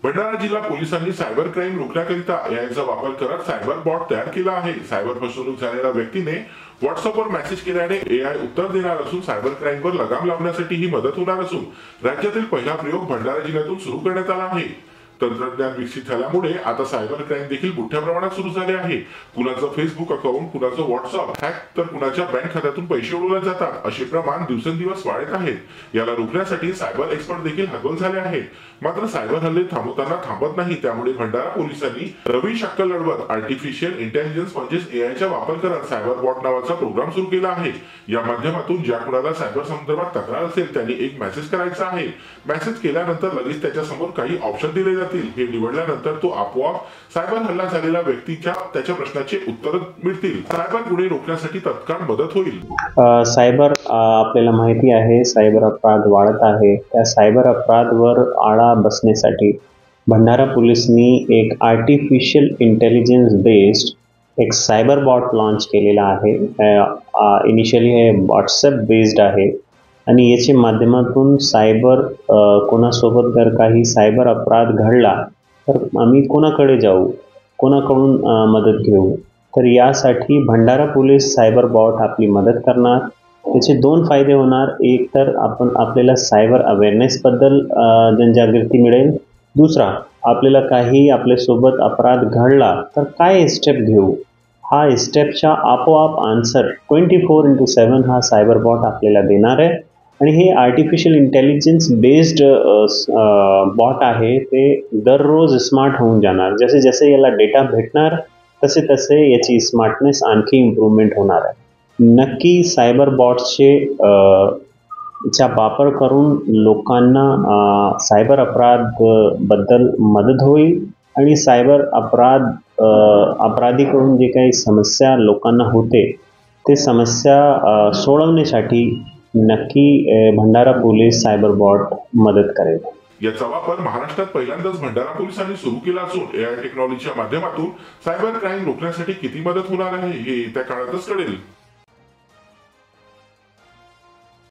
भंडारा जिल्हा पोलिसांनी cyber crime रोखण्याकरिता एआयचा वापर करत सायबर बॉट तयार केला आहे। सायबर फसवणूक झालेल्या व्यक्तीने व्हॉट्सअपवर मेसेज केल्याने एआय उत्तर देणार असून सायबर क्राईमवर लगाम लावण्यासाठी ही मदत होणार असून राज्यातील पहिला प्रयोग भंडारा जिल्ह्यातून सुरू करण्यात आला आहे। तंत्रज्ञान विकसित झाल्यामुळे आता सायबर क्राईम देखील मोठ्या प्रमाणात सुरू झाले आहे। कुणाचं फेसबुक अकाउंट, कुणाचं व्हॉट्सअप हॅक तर कुणाच्या बँक खात्यातून पैसे उडवले जातात असे प्रमाण दिवसेंदिवस वाढत आहेत। याला रोखण्यासाठी सायबर एक्सपर्ट देखील हतबल झाले आहेत। मात्र सायबर हल्ले थांबवताना थांबत नाही। त्यामुळे भंडारा पोलिसांनी रवी शक्कल लढवत आर्टिफिशियल इंटेलिजन्स म्हणजेच एआयचा वापर करत सायबर बॉट नावाचा प्रोग्राम सुरू केला आहे। या माध्यमातून ज्या कुणाला सायबर संदर्भात तक्रार असेल त्यांनी एक मेसेज करायचा आहे। मेसेज केल्यानंतर लगेच त्याच्या समोर काही ऑप्शन दिले जातील। हे निवडल्यानंतर तो आपोआप सायबर हल्ला झालेल्या व्यक्तीच्या त्याच्या प्रश्नाचे उत्तर मिळतील। सायबर गुन्हे रोखण्यासाठी तत्काळ मदत होईल। सायबर आपल्याला माहिती आहे सायबर अपराध वाढत आहे। त्या सायबर अपराधवर आळा बसण्यासाठी भंडारा पोलिसांनी एक आर्टिफिशियल इंटेलिजन्स बेस्ड एक सायबर बॉट लॉन्च केलेला आहे। इनिशियली हे व्हॉट्सअप बेस्ड आहे आणि याच्या माध्यमातून सायबर कोणासोबत जर काही सायबर अपराध घडला तर आम्ही कोणाकडे जाऊ, कोणाकडून मदत घेऊ। तर यासाठी भंडारा पोलीस सायबर बॉट आपली मदत करणार। त्याचे दोन फायदे होणार। एक तर आपल्याला सायबर अवेअरनेसबद्दल जनजागृती मिळेल। दुसरा, आपल्याला काही आपल्यासोबत अपराध घडला तर काय स्टेप घेऊ, हा स्टेपचा आपोआप आन्सर 24/7 हा सायबर बॉट आपल्याला देणार आहे। आणि हे आर्टिफिशियल इंटेलिजन्स बेस्ड बॉट आहे। ते दररोज स्मार्ट होऊन जाणार। जसे जसे याला डेटा भेटणार तसे तसे याची स्मार्टनेस आणखी इम्प्रूव्हमेंट होणार आहे। नक्की सायबर बॉट्सचे चा वापर करून लोकांना सायबर अपराध बद्दल मदत होईल आणि सायबर अपराधीकडून जे काही समस्या लोकांना होते ते समस्या सोडवण्यासाठी नक्की भंडारा पोलीस सायबर बॉट मदत करेल। याचा वापर महाराष्ट्रात पहिल्यांदाच भंडारा पोलिसांनी सुरू केला असून एआय टेक्नॉलॉजीच्या माध्यमातून सायबर क्राईम रोखण्यासाठी किती मदत होणार आहे हे त्या काळातच कळेल।